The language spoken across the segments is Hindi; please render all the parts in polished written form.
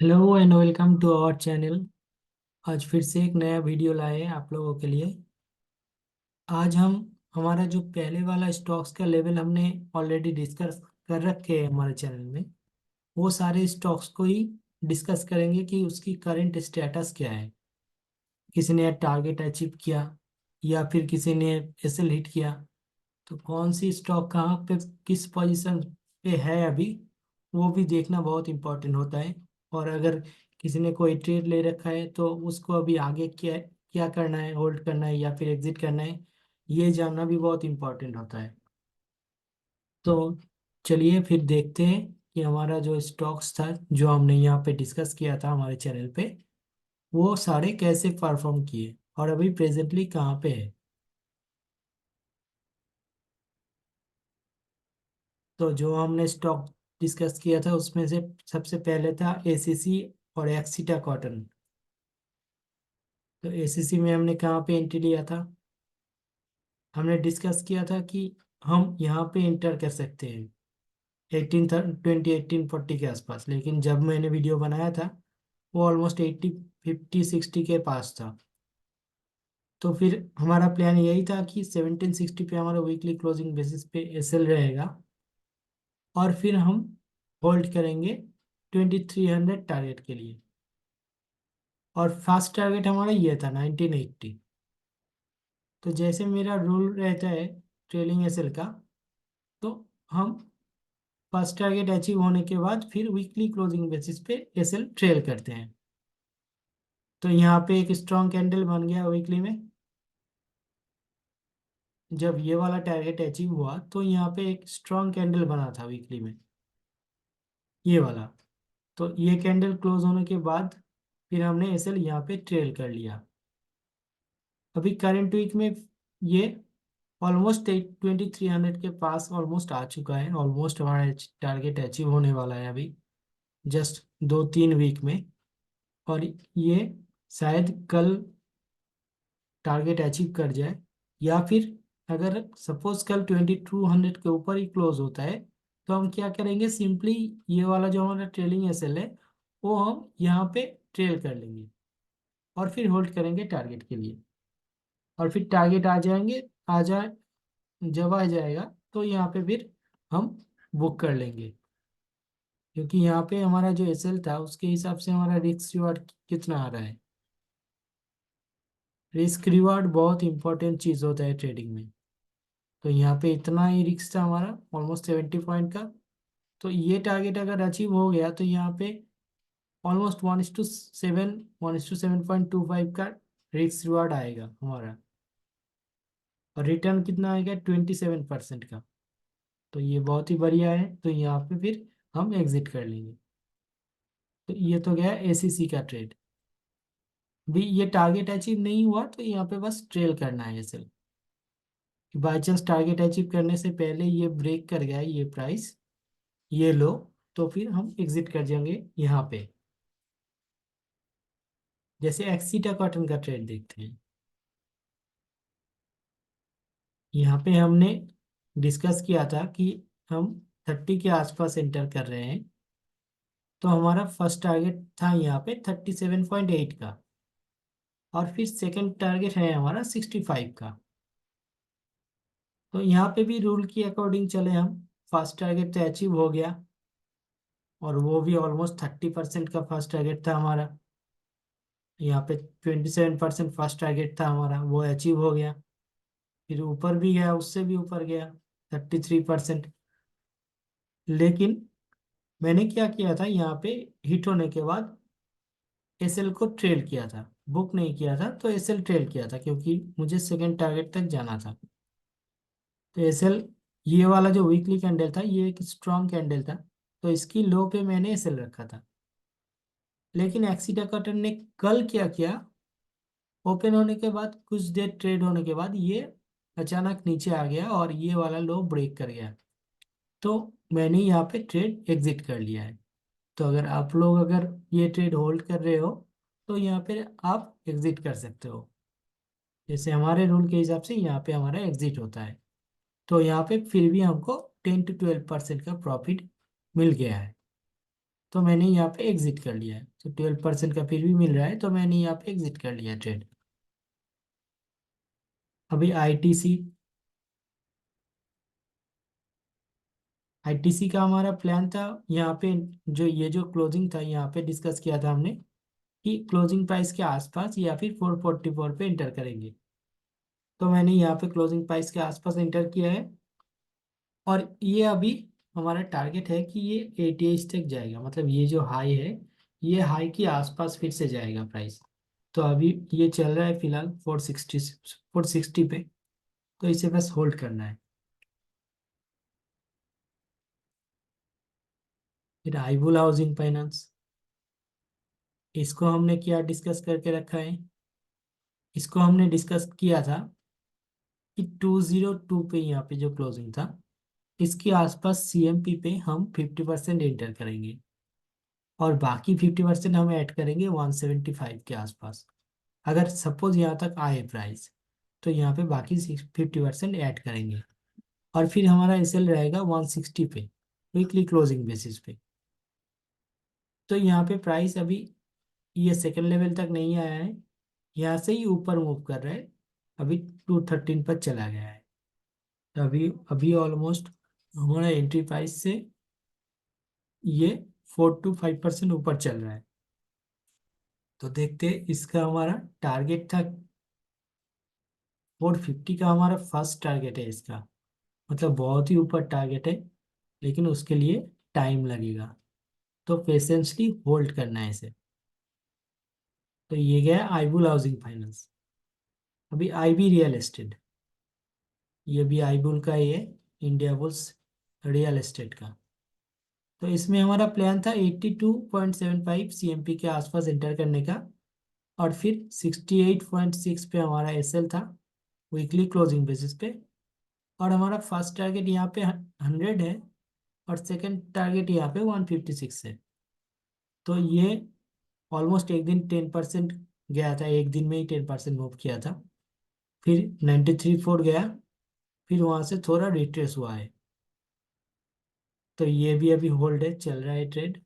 Hello and welcome to our channel. आज फिर से एक नया वीडियो लाए हैं आप लोगों के लिए। आज हम हमारा जो पहले वाला स्टॉक्स का लेवल हमने ऑलरेडी डिस्कस कर रखे हैं हमारे चैनल में, वो सारे स्टॉक्स को ही डिस्कस करेंगे कि उसकी करंट स्टेटस क्या है। किसी ने टारगेट अचीव किया या फिर किसी ने एसएल हिट किया, तो कौन सी स्टॉक कहाँ पे किस पोजीशन पे है अभी, वो भी देखना बहुत इम्पोर्टेंट होता है। और अगर किसी ने कोई ट्रेड ले रखा है तो उसको अभी आगे क्या क्या करना है, होल्ड करना है या फिर एग्जिट करना है, ये जानना भी बहुत इम्पोर्टेंट होता है। तो चलिए फिर देखते हैं कि हमारा जो स्टॉक्स था जो हमने यहाँ पे डिस्कस किया था हमारे चैनल पे, वो सारे कैसे परफॉर्म किए और अभी प्रेजेंटली कहाँ पे है। तो जो हमने स्टॉक डिस्कस किया था उसमें से सबसे पहले था एसीसी और एक्सीटा कॉटन। तो एसीसी में हमने कहाँ पे एंट्री लिया था, हमने डिस्कस किया था कि हम यहाँ पे एंटर कर सकते हैं 1840 के आसपास, लेकिन जब मैंने वीडियो बनाया था वो ऑलमोस्ट 50 60 के पास था। तो फिर हमारा प्लान यही था कि 1760 पे हमारा वीकली क्लोजिंग बेसिस पे एसएल रहेगा और फिर हम होल्ड करेंगे 2300 टारगेट के लिए। और फर्स्ट टारगेट हमारा ये था 1980। तो जैसे मेरा रूल रहता है ट्रेलिंग एसएल का, तो हम फर्स्ट टारगेट अचीव होने के बाद फिर वीकली क्लोजिंग बेसिस पे एसएल ट्रेल करते हैं। तो यहाँ पे एक स्ट्रॉन्ग कैंडल बन गया वीकली में। जब ये वाला टारगेट अचीव हुआ तो यहाँ पे एक स्ट्रॉन्ग कैंडल बना था वीकली में, ये वाला। तो ये कैंडल क्लोज होने के बाद फिर हमने एसएल यहाँ पे ट्रेल कर लिया। अभी करंट वीक में ये ऑलमोस्ट 2300 के पास ऑलमोस्ट आ चुका है। ऑलमोस्ट हमारा टारगेट अचीव होने वाला है अभी जस्ट 2 3 वीक में। और ये शायद कल टारगेट अचीव कर जाए, या फिर अगर सपोज कल 2200 के ऊपर ही क्लोज होता है तो हम क्या करेंगे, सिंपली ये वाला जो हमारा ट्रेलिंग एसएल है वो हम यहाँ पे ट्रेल कर लेंगे और फिर होल्ड करेंगे टारगेट के लिए। और फिर टारगेट आ जाएंगे, आ जाए, जब आ जाएगा तो यहाँ पे फिर हम बुक कर लेंगे। क्योंकि यहाँ पे हमारा जो एसएल था उसके हिसाब से हमारा रिस्क रिवार्ड कितना आ रहा है। रिस्क रिवार्ड बहुत इंपॉर्टेंट चीज़ होता है ट्रेडिंग में। तो यहाँ पे इतना ही रिस्क था हमारा ऑलमोस्ट 70 पॉइंट का। तो ये टारगेट अगर अचीव हो गया तो यहाँ पे ऑलमोस्ट 1:7, 1:7.25 का रिस्क रिवार्ड आएगा हमारा। और रिटर्न कितना आएगा, 27% का। तो ये बहुत ही बढ़िया है। तो यहाँ पे फिर हम एग्जिट कर लेंगे। तो ये तो गया एसीसी का ट्रेड। भी ये टारगेट अचीव नहीं हुआ तो यहाँ पे बस ट्रेल करना है SL. By chance target achieve करने से पहले ये ब्रेक कर गया ये प्राइस, ये लो, तो फिर हम एग्जिट कर जाएंगे यहाँ पे। जैसे एक्सीटा कॉटन का ट्रेड देखते हैं। यहाँ पे हमने डिस्कस किया था कि हम 30 के आसपास एंटर कर रहे हैं। तो हमारा फर्स्ट टारगेट था यहाँ पे 37.8 का, और फिर सेकंड टारगेट है हमारा 65 का। तो यहाँ पे भी रूल के अकॉर्डिंग चले हम। फर्स्ट टारगेट तो अचीव हो गया, और वो भी ऑलमोस्ट 30% का फर्स्ट टारगेट था हमारा। यहाँ पे 27% फर्स्ट टारगेट था हमारा, वो अचीव हो गया। फिर ऊपर भी गया, उससे भी ऊपर गया 33%। लेकिन मैंने क्या किया था, यहाँ पे हिट होने के बाद एसएल को ट्रेल किया था, बुक नहीं किया था। तो एसएल ट्रेल किया था क्योंकि मुझे सेकंड टारगेट तक जाना था। तो एसएल, ये वाला जो वीकली कैंडल था ये एक स्ट्रॉन्ग कैंडल था, तो इसकी लो पे मैंने एसएल रखा था। लेकिन एक्सीटा कॉटन ने कल क्या किया, ओपन होने के बाद कुछ देर ट्रेड होने के बाद ये अचानक नीचे आ गया और ये वाला लो ब्रेक कर गया। तो मैंने यहाँ पे ट्रेड एग्जिट कर लिया है। तो अगर आप लोग अगर ये ट्रेड होल्ड कर रहे हो तो यहाँ पे आप एग्जिट कर सकते हो। जैसे हमारे रूल के हिसाब से यहाँ पे हमारा एग्जिट होता है। तो यहाँ पे फिर भी हमको 10 to 12% का प्रॉफिट मिल गया है। तो मैंने यहाँ पे एग्जिट कर लिया है। तो 12% का फिर भी मिल रहा है, तो मैंने यहाँ पे एग्जिट कर लिया ट्रेड। अभी आईटीसी का हमारा प्लान था यहाँ पे, जो ये जो क्लोजिंग था यहाँ पे डिस्कस किया था हमने कि क्लोजिंग प्राइस के आसपास या फिर 444 पे इंटर करेंगे। तो मैंने यहाँ पे क्लोजिंग प्राइस के आसपास इंटर किया है, और ये अभी हमारा टारगेट है कि ये 88 तक जाएगा, मतलब ये जो हाई है ये हाई के आसपास फिर से जाएगा प्राइस। तो अभी ये चल रहा है फिलहाल 460 पे, तो इसे बस होल्ड करना है। फिर आईबुल हाउसिंग फाइनेंस, इसको हमने क्या डिस्कस करके रखा है, इसको हमने डिस्कस किया था कि 202 पे यहाँ पे जो क्लोजिंग था इसके आसपास सीएमपी पे हम 50% एंटर करेंगे, और बाकी 50% हम ऐड करेंगे 175 के आसपास। अगर सपोज यहाँ तक आए प्राइस, तो यहाँ पे बाकी 50% ऐड करेंगे, और फिर हमारा एसएल रहेगा 160 पे वीकली क्लोजिंग बेसिस पे। तो यहाँ पे प्राइस अभी ये सेकंड लेवल तक नहीं आया है, यहाँ से ही ऊपर मूव कर रहा है, अभी 213 पर चला गया है। तो अभी अभी ऑलमोस्ट हमारा एंट्री प्राइस से ये 4 to 5% ऊपर चल रहा है। तो देखते हैं, इसका हमारा टारगेट था 450 का, हमारा फर्स्ट टारगेट है इसका, मतलब बहुत ही ऊपर टारगेट है, लेकिन उसके लिए टाइम लगेगा, तो पेशेंसली होल्ड करना है इसे। तो ये गया आईबुल हाउसिंग फाइनेंस। अभी आईबी रियल एस्टेट, ये भी आईबुल का ही है, इंडिया बुल्स रियल एस्टेट का। तो इसमें हमारा प्लान था 82.75 सीएमपी के आसपास एंटर करने का, और फिर 68.6 पे हमारा एसएल था वीकली क्लोजिंग बेसिस पे, और हमारा फर्स्ट टारगेट यहाँ पे 100 है, और सेकंड टारगेट यहाँ पे 156 है। तो ये ऑलमोस्ट एक दिन 10% गया था, एक दिन में ही 10% मूव किया था, फिर 93.4 गया, फिर वहाँ से थोड़ा रिट्रेस हुआ है। तो ये भी अभी होल्ड है, चल रहा है ट्रेड,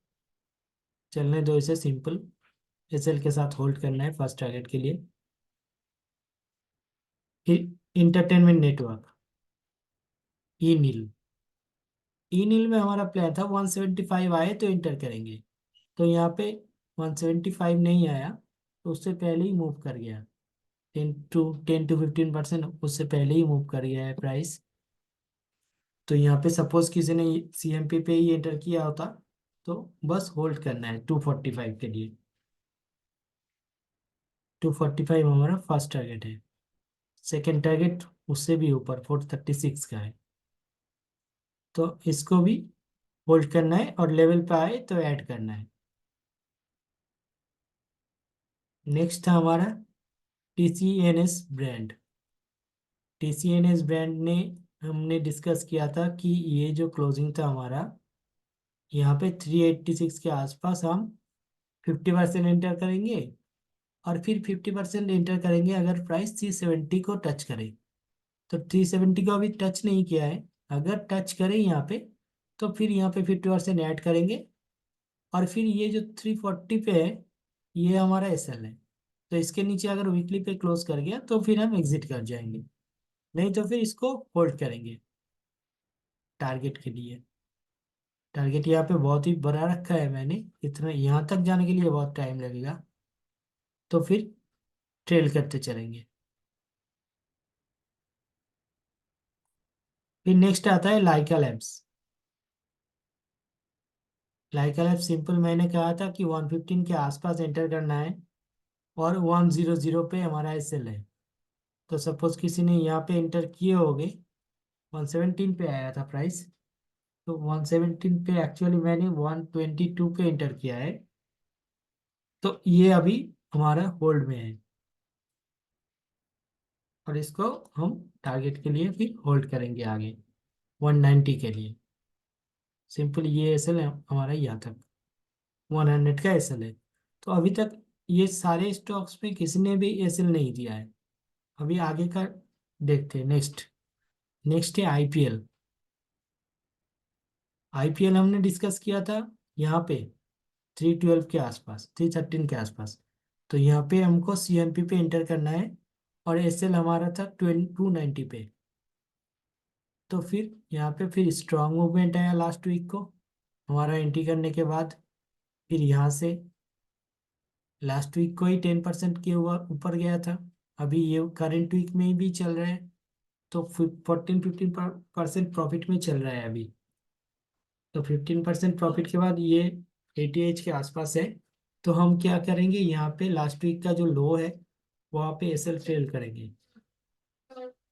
चलने दो इसे, सिंपल एसएल के साथ होल्ड करना है फर्स्ट टारगेट के लिए। फिर इंटरटेनमेंट नेटवर्क, ई नील, ई नील में हमारा प्लान था 175 आए तो इंटर करेंगे, तो यहाँ पे 175 नहीं आया, तो उससे पहले ही मूव कर गया, 10 to 15% उससे पहले ही मूव कर गया है प्राइस। तो यहाँ पे सपोज किसी ने सीएमपी पे ही एंटर किया होता, तो बस होल्ड करना है 245 के लिए। 245 हमारा फर्स्ट टारगेट है, सेकेंड टारगेट उससे भी ऊपर 436 का है, तो इसको भी होल्ड करना है, और लेवल पे आए तो ऐड करना है। नेक्स्ट था हमारा टीसीएनएस ब्रांड। टीसीएनएस ब्रांड ने हमने डिस्कस किया था कि ये जो क्लोजिंग था हमारा यहाँ पे 386 के आसपास हम 50% एंटर करेंगे, और फिर 50% एंटर करेंगे अगर प्राइस 370 को टच करे। तो 370 को अभी टच नहीं किया है, अगर टच करे यहाँ पे तो फिर यहाँ पे 50% ऐड करेंगे, और फिर ये जो 340 पे है ये हमारा एसएल है, तो इसके नीचे अगर वीकली पे क्लोज कर गया तो फिर हम एग्जिट कर जाएंगे, नहीं तो फिर इसको होल्ड करेंगे टारगेट के लिए। टारगेट यहाँ पे बहुत ही बड़ा रखा है मैंने, इतना यहाँ तक जाने के लिए बहुत टाइम लगेगा, तो फिर ट्रेल करते चलेंगे। फिर नेक्स्ट आता है लाइका लैब्स। लाइका लैब्स सिंपल, मैंने कहा था कि 115 के आसपास एंटर करना है, और 100 पे हमारा एसएल है। तो सपोज किसी ने यहाँ पे एंटर किए होंगे, 117 पे आया था प्राइस, तो 117 पे एक्चुअली मैंने 122 पे एंटर किया है, तो ये अभी हमारा होल्ड में है, और इसको हम टारगेट के लिए फिर होल्ड करेंगे आगे 190 के लिए। सिंपल ये एसएल है हमारा यहाँ तक, 100 का एसएल है। तो अभी तक ये सारे स्टॉक्स में किसी ने भी एसएल नहीं दिया है। अभी आगे का देखते हैं। नेक्स्ट नेक्स्ट है आईपीएल। आईपीएल हमने डिस्कस किया था यहाँ पे 312 के आसपास, 313 के आसपास। तो यहाँ पे हमको CMP पे एंटर करना है, और SL हमारा था 290 पे। तो फिर यहाँ पे फिर स्ट्रांग मूवमेंट आया लास्ट वीक को हमारा एंट्री करने के बाद। फिर यहाँ से लास्ट वीक को ही 10% के ऊपर गया था। अभी ये करंट वीक में भी चल रहा है, तो 14-15% प्रॉफिट में चल रहा है अभी। तो 15% प्रॉफिट के बाद ये 88 के आसपास है। तो हम क्या करेंगे, यहाँ पे लास्ट वीक का जो लो है वहाँ पे SL ट्रेल करेंगे।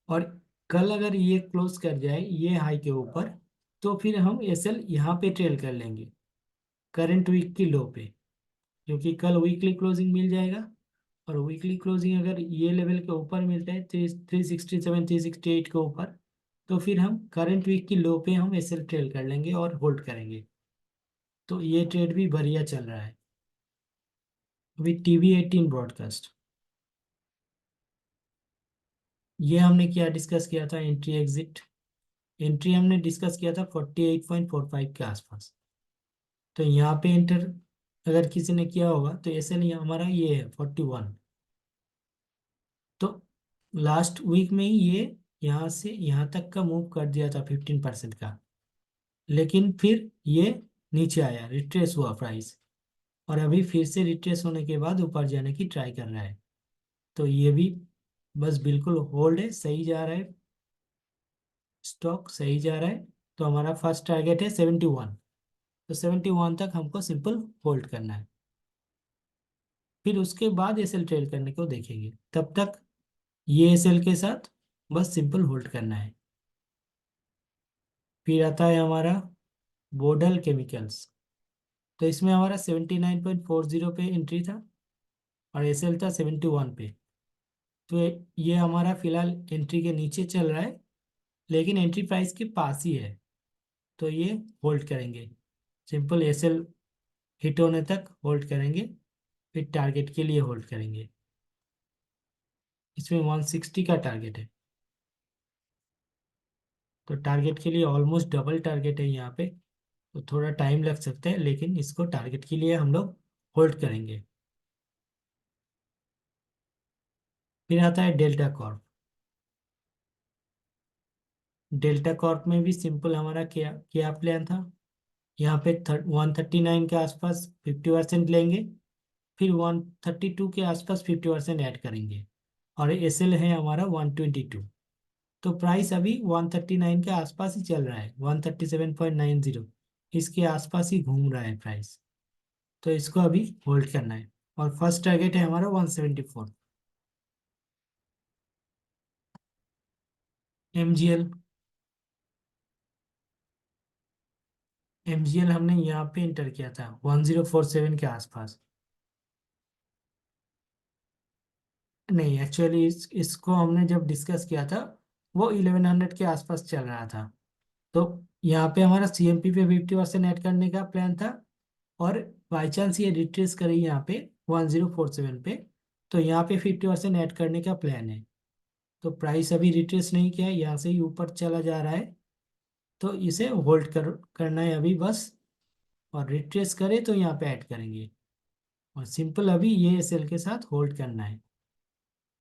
और कल अगर ये क्लोज कर जाए ये हाई के ऊपर, तो फिर हम SL यहाँ पे ट्रेल कर लेंगे करंट वीक की लो पे, क्योंकि कल वीकली क्लोजिंग मिल जाएगा। और वीकली क्लोजिंग अगर ये लेवल के ऊपर मिलता है 367 368 के ऊपर, तो फिर हम करंट वीक की लो पे हम SL ट्रेल कर लेंगे और होल्ड करेंगे। तो ये ट्रेड भी बढ़िया चल रहा है। अभी TV18 ब्रॉडकास्ट, ये हमने क्या डिस्कस किया था, एंट्री एग्जिट। एंट्री हमने डिस्कस किया था 48.45 के आसपास। तो यहाँ पे एंटर अगर किसी ने किया होगा तो SL हमारा ये है 41। तो लास्ट वीक में ही ये यहाँ से यहाँ तक का मूव कर दिया था 15% का, लेकिन फिर ये नीचे आया, रिट्रेस हुआ प्राइस, और अभी फिर से रिट्रेस होने के बाद ऊपर जाने की ट्राई कर रहा है। तो ये भी बस बिल्कुल होल्ड है, सही जा रहा है, स्टॉक सही जा रहा है। तो हमारा फर्स्ट टारगेट है 71। तो 71 तक हमको सिंपल होल्ड करना है, फिर उसके बाद SL ट्रेड करने को देखेंगे। तब तक ये SL के साथ बस सिंपल होल्ड करना है। फिर आता है हमारा बोडल केमिकल्स। तो इसमें हमारा 79.40 पे एंट्री था, और SL था 71 पे। तो ये हमारा फिलहाल एंट्री के नीचे चल रहा है, लेकिन एंट्री प्राइस के पास ही है। तो ये होल्ड करेंगे, सिंपल SL हिट होने तक होल्ड करेंगे, फिर टारगेट के लिए होल्ड करेंगे। इसमें 160 का टारगेट है, तो टारगेट के लिए ऑलमोस्ट डबल टारगेट है यहाँ पे। तो थोड़ा टाइम लग सकता है, लेकिन इसको टारगेट के लिए हम लोग होल्ड करेंगे। फिर आता है डेल्टा कॉर्प। डेल्टा कॉर्प में भी सिंपल हमारा क्या क्या प्लान था, यहाँ पे 139 के आसपास 50% लेंगे, फिर 132 के आसपास 50% ऐड करेंगे, और SL है हमारा 122। तो प्राइस अभी 139 के आसपास ही चल रहा है, 137.90 इसके आसपास ही घूम रहा है प्राइस। तो इसको अभी होल्ड करना है, और फर्स्ट टारगेट है हमारा 174। MGL, हमने यहाँ पे इंटर किया था 1047 के आसपास। नहीं, एक्चुअली इसको हमने जब डिस्कस किया था वो 1100 के आसपास चल रहा था। तो यहाँ पे हमारा CMP पे 50% ऐड करने का प्लान था, और बाई चांस ये रिट्रेस करे यहाँ पे 1047 पे, तो यहाँ पे 50% ऐड करने का प्लान है। तो प्राइस अभी रिट्रेस नहीं किया है, यहाँ से ही ऊपर चला जा रहा है। तो इसे होल्ड करना है अभी बस, और रिट्रेस करे तो यहाँ पे ऐड करेंगे, और सिंपल अभी ये SL के साथ होल्ड करना है।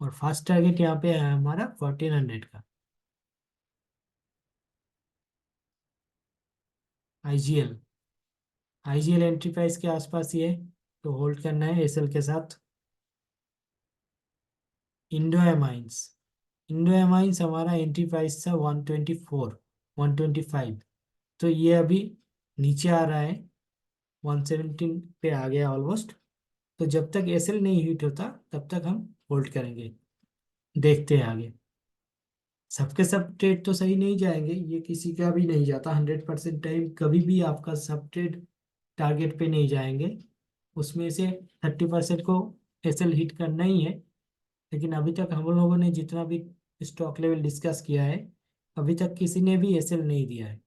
और फर्स्ट टारगेट यहाँ पे है हमारा 1400 का। IGL, एंट्री प्राइस के आसपास ही है, तो होल्ड करना है SL के साथ। इंडो एमाइंस, हमारा एंट्री प्राइस था 124 125। तो ये अभी नीचे आ रहा है, 117 पे आ गया ऑलमोस्ट। तो जब तक SL नहीं हिट होता तब तक हम होल्ड करेंगे, देखते हैं आगे। सबके सब ट्रेड तो सही नहीं जाएंगे, ये किसी का भी नहीं जाता 100% टाइम, कभी भी आपका सब ट्रेड टारगेट पे नहीं जाएंगे। उसमें से 30% को SL हिट करना ही है। लेकिन अभी तक हम लोगों ने जितना भी स्टॉक लेवल डिस्कस किया है, अभी तक किसी ने भी SL नहीं दिया है।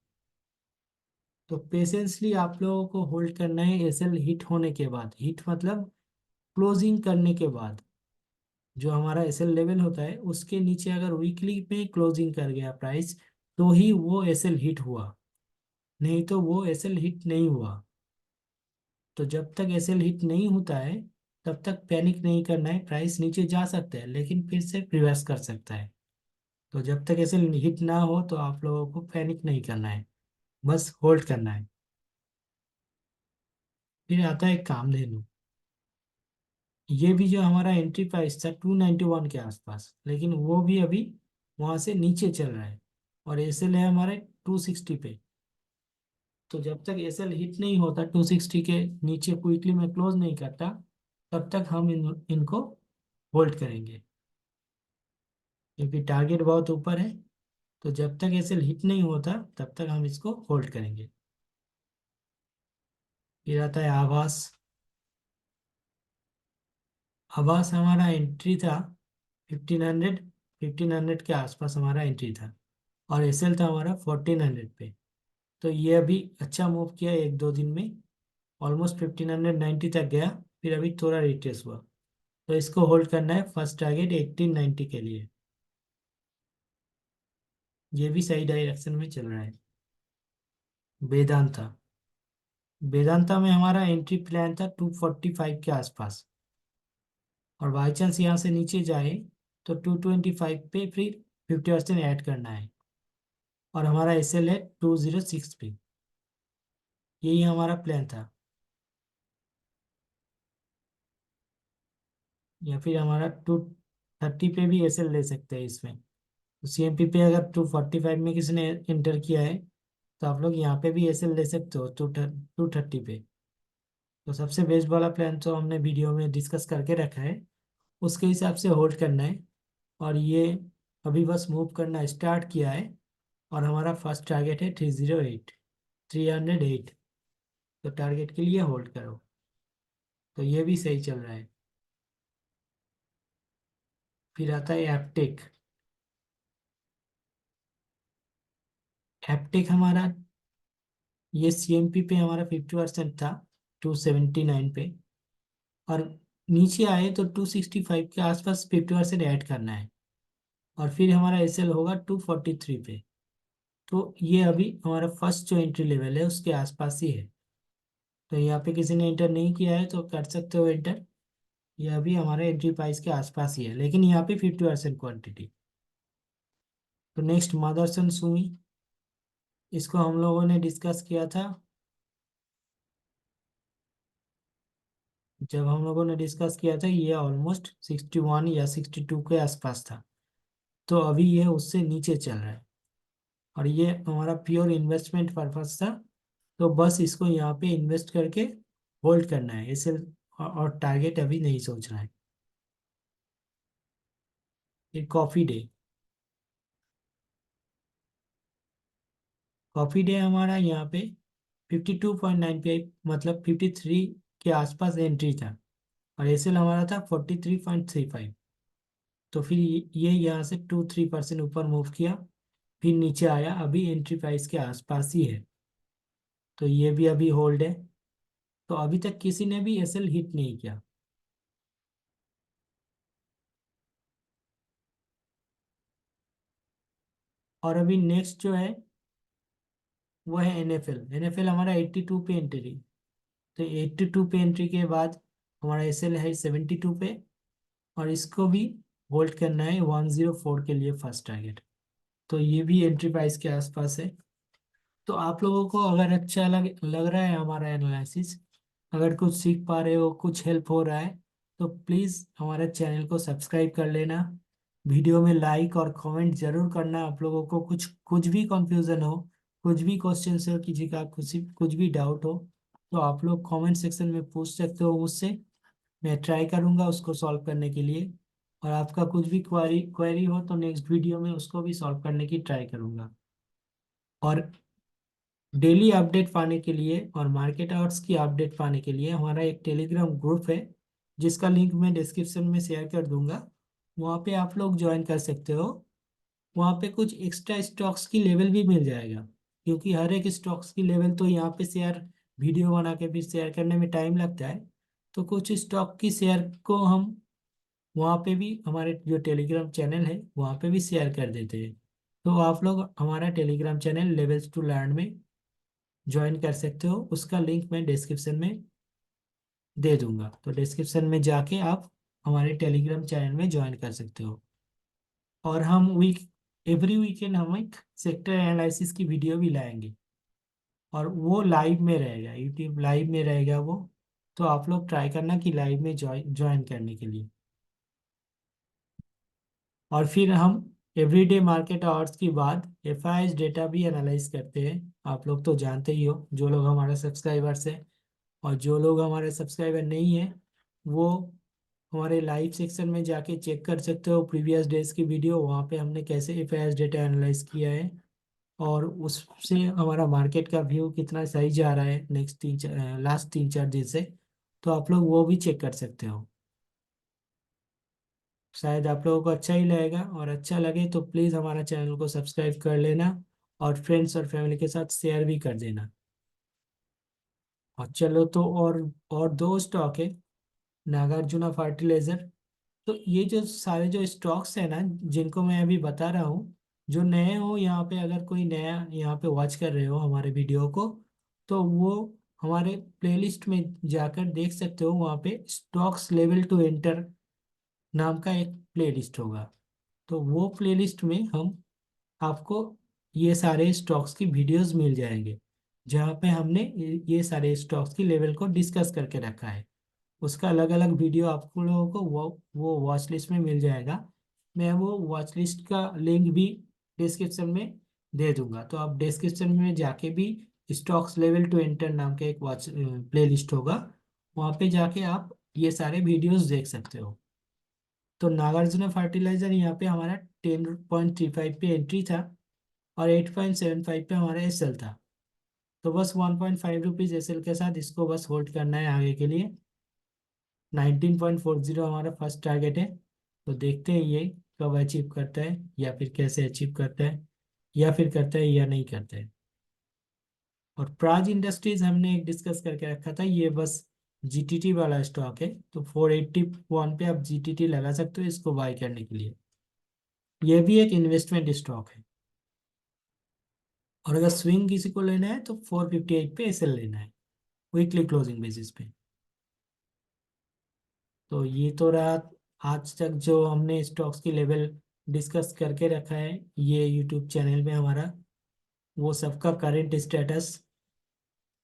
तो पेशेंसली आप लोगों को होल्ड करना है SL हिट होने के बाद, हिट मतलब क्लोजिंग करने के बाद। जो हमारा SL लेवल होता है उसके नीचे अगर वीकली पे क्लोजिंग कर गया प्राइस, तो ही वो SL हिट हुआ, नहीं तो वो SL हिट नहीं हुआ। तो जब तक एसएल हिट नहीं होता है तब तक पैनिक नहीं करना है। प्राइस नीचे जा सकता है लेकिन फिर से रिवर्स कर सकता है। तो जब तक एसएल हिट ना हो तो आप लोगों को पैनिक नहीं करना है, बस होल्ड करना है। फिर आता है कामधेनु। ये भी जो हमारा एंट्री प्राइस था 291 के आसपास, लेकिन वो भी अभी वहां से नीचे चल रहा है और एसएल है हमारे 260 पे। तो जब तक एसएल हिट नहीं होता 260 के नीचे क्विकली में क्लोज नहीं करता तब तक हम इनको होल्ड करेंगे, क्योंकि टारगेट बहुत ऊपर है। तो जब तक एसएल हिट नहीं होता तब तक हम इसको होल्ड करेंगे। फिर आता है आभास। आभास हमारा एंट्री था 1500, 1500 के आसपास हमारा एंट्री था और एसएल था हमारा 1400 पे। तो ये अभी अच्छा मूव किया एक दो दिन में, ऑलमोस्ट 1590 तक गया, फिर अभी थोड़ा रिट्रेस हुआ। तो इसको होल्ड करना है, फर्स्ट टारगेट 1890 के लिए। ये भी सही डायरेक्शन में चल रहा है। वेदांता। वेदांता में हमारा एंट्री प्लान था 245 के आसपास, और बाई चांस यहाँ से नीचे जाए तो 225 पे फिर 50% ऐड करना है, और हमारा एसएल है 206 पे। यही हमारा प्लान था। या फिर हमारा 230 पे भी एसएल ले सकते हैं इसमें। तो सीएमपी पे अगर 245 में किसी ने इंटर किया है तो आप लोग यहाँ पे भी एसएल ले सकते हो 230 पे। तो सबसे बेस्ट वाला प्लान तो हमने वीडियो में डिस्कस करके रखा है, उसके हिसाब से होल्ड करना है। और ये अभी बस मूव करना स्टार्ट किया है, और हमारा फर्स्ट टारगेट है 308, 308। तो टारगेट के लिए होल्ड करो। तो ये भी सही चल रहा है। फिर आता है एपटेक। एपटेक हमारा ये सीएमपी पे हमारा 50% था 279 पे, और नीचे आए तो 265 के आसपास 50% ऐड करना है, और फिर हमारा एसएल होगा 243 पे। तो ये अभी हमारा फर्स्ट जो एंट्री लेवल है उसके आसपास ही है। तो यहाँ पे किसी ने एंटर नहीं किया है तो कर सकते हो एंटर। ये अभी हमारे एंट्री प्राइस के आसपास ही है, लेकिन यहाँ पे 50% क्वांटिटी। तो नेक्स्ट मदरसन सुमी, इसको हम लोगों ने डिस्कस किया था। जब हम लोगों ने डिस्कस किया था ये ऑलमोस्ट 61 या 62 के आसपास था। तो अभी ये उससे नीचे चल रहा है, और ये हमारा प्योर इन्वेस्टमेंट पर्पस था। तो बस इसको यहाँ पे इन्वेस्ट करके होल्ड करना है इसे, और टारगेट अभी नहीं सोचना है। फिर कॉफी डे। कॉफी डे हमारा यहाँ पे 52.95 मतलब 53 के आसपास एंट्री था, और एसएल हमारा था 43.35। तो फिर ये यहाँ से 2-3% ऊपर मूव किया, फिर नीचे आया, अभी एंट्री प्राइस के आसपास ही है। तो ये भी अभी होल्ड है। तो अभी तक किसी ने भी एसएल हिट नहीं किया। और अभी नेक्स्ट जो है वो है एनएफएल। एनएफएल हमारा 82 पे एंट्री। तो 82 पे एंट्री के बाद हमारा एसएल है 72 पे, और इसको भी होल्ड करना है 104 के लिए फर्स्ट टारगेट। तो ये भी एंट्री प्राइस के आसपास है। तो आप लोगों को अगर अच्छा लग लग रहा है हमारा एनालिसिस, अगर कुछ सीख पा रहे हो, कुछ हेल्प हो रहा है, तो प्लीज़ हमारे चैनल को सब्सक्राइब कर लेना। वीडियो में लाइक और कमेंट जरूर करना। आप लोगों को कुछ कुछ भी कंफ्यूजन हो, कुछ भी क्वेश्चन हो, किसी का कुछ भी डाउट हो, तो आप लोग कमेंट सेक्शन में पूछ सकते हो मुझसे। मैं ट्राई करूंगा उसको सॉल्व करने के लिए। और आपका कुछ भी क्वेरी क्वेरी हो तो नेक्स्ट वीडियो में उसको भी सॉल्व करने की ट्राई करूंगा। और डेली अपडेट पाने के लिए और मार्केट आवर्स की अपडेट पाने के लिए हमारा एक टेलीग्राम ग्रुप है, जिसका लिंक मैं डिस्क्रिप्शन में शेयर कर दूंगा। वहाँ पे आप लोग ज्वाइन कर सकते हो। वहाँ पे कुछ एक्स्ट्रा स्टॉक्स की लेवल भी मिल जाएगा, क्योंकि हर एक स्टॉक्स की लेवल तो यहाँ पे शेयर, वीडियो बना के फिर शेयर करने में टाइम लगता है। तो कुछ स्टॉक की शेयर को हम वहाँ पे भी, हमारे जो टेलीग्राम चैनल है वहाँ पे भी शेयर कर देते हैं। तो आप लोग हमारा Telegram channel levels to learn में ज्वाइन कर सकते हो। उसका लिंक मैं डिस्क्रिप्शन में दे दूंगा, तो डिस्क्रिप्शन में जाके आप हमारे टेलीग्राम चैनल में ज्वाइन कर सकते हो। और हम एवरी वीकेंड हम एक सेक्टर एनालिसिस की वीडियो भी लाएंगे, और वो लाइव में रहेगा, यूट्यूब लाइव में रहेगा वो। तो आप लोग ट्राई करना कि लाइव में ज्वाइन करने के लिए। और फिर हम एवरीडे मार्केट आवर्स के बाद एफआईएस डेटा भी एनालाइज करते हैं। आप लोग तो जानते ही हो, जो लोग हमारे सब्सक्राइबर्स हैं। और जो लोग हमारे सब्सक्राइबर नहीं हैं, वो हमारे लाइव सेक्शन में जाके चेक कर सकते हो प्रीवियस डेज की वीडियो। वहाँ पे हमने कैसे एफआईएस डेटा एनालाइज किया है, और उससे हमारा मार्केट का व्यू कितना सही जा रहा है नेक्स्ट लास्ट 3-4 दिन से। तो आप लोग वो भी चेक कर सकते हो। शायद आप लोगों को अच्छा ही लगेगा, और अच्छा लगे तो प्लीज़ हमारा चैनल को सब्सक्राइब कर लेना, और फ्रेंड्स और फैमिली के साथ शेयर भी कर देना। और चलो तो, और दो स्टॉक है, नागार्जुना फर्टिलाइजर। तो ये जो सारे जो स्टॉक्स है ना, जिनको मैं अभी बता रहा हूँ, जो नए हो यहाँ पे, अगर कोई नया यहाँ पे वॉच कर रहे हो हमारे वीडियो को, तो वो हमारे प्लेलिस्ट में जाकर देख सकते हो। वहाँ पे स्टॉक्स लेवल टू एंटर नाम का एक प्लेलिस्ट होगा। तो वो प्लेलिस्ट में हम आपको ये सारे स्टॉक्स की वीडियोस मिल जाएंगे, जहाँ पे हमने ये सारे स्टॉक्स की लेवल को डिस्कस करके रखा है। उसका अलग अलग वीडियो आपको लोगों को वो वॉच लिस्ट में मिल जाएगा। मैं वो वॉच लिस्ट का लिंक भी डिस्क्रिप्शन में दे दूंगा, तो आप डिस्क्रिप्शन में जाके भी स्टॉक्स लेवल टू एंटर नाम का एक वॉच प्ले लिस्ट होगा, वहाँ पे जाके आप ये सारे वीडियोस देख सकते हो। तो नागार्जुन फर्टिलाइजर यहाँ पे हमारा 10.35 पे एंट्री था, और 8.75 पे हमारा एसएल था। तो बस 1.5 रुपीज़ एसएल के साथ इसको बस होल्ड करना है आगे के लिए। 19.40 हमारा फर्स्ट टारगेट है। तो देखते हैं ये कब अचीव करता है, या फिर कैसे अचीव करता है, या फिर करता है या नहीं करता है। और प्राज इंडस्ट्रीज हमने एक डिस्कस करके रखा था, ये बस जीटीटी वाला स्टॉक है। तो 481 पे आप जीटीटी लगा सकते हो इसको बाय करने के लिए। ये भी एक इन्वेस्टमेंट स्टॉक है। और अगर स्विंग किसी को लेना है तो 458 पे एसएल लेना है, वीकली क्लोजिंग बेसिस पे। तो ये तो रहा आज तक जो हमने स्टॉक्स की लेवल डिस्कस करके रखा है ये यूट्यूब चैनल में हमारा, वो सबका करंट स्टेटस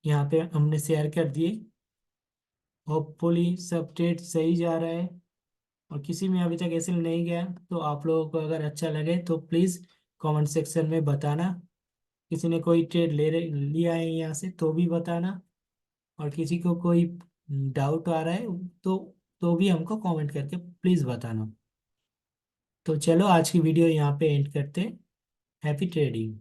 यहाँ पे हमने शेयर कर दिए। होपफुली सब ट्रेड सही जा रहा है, और किसी में अभी तक ऐसे नहीं गया। तो आप लोगों को अगर अच्छा लगे तो प्लीज़ कमेंट सेक्शन में बताना। किसी ने कोई ट्रेड लिया है यहाँ से तो भी बताना, और किसी को कोई डाउट आ रहा है तो तो भी हमको कमेंट करके प्लीज़ बताना। तो चलो आज की वीडियो यहाँ पे एंड करते हैं। Happy trading.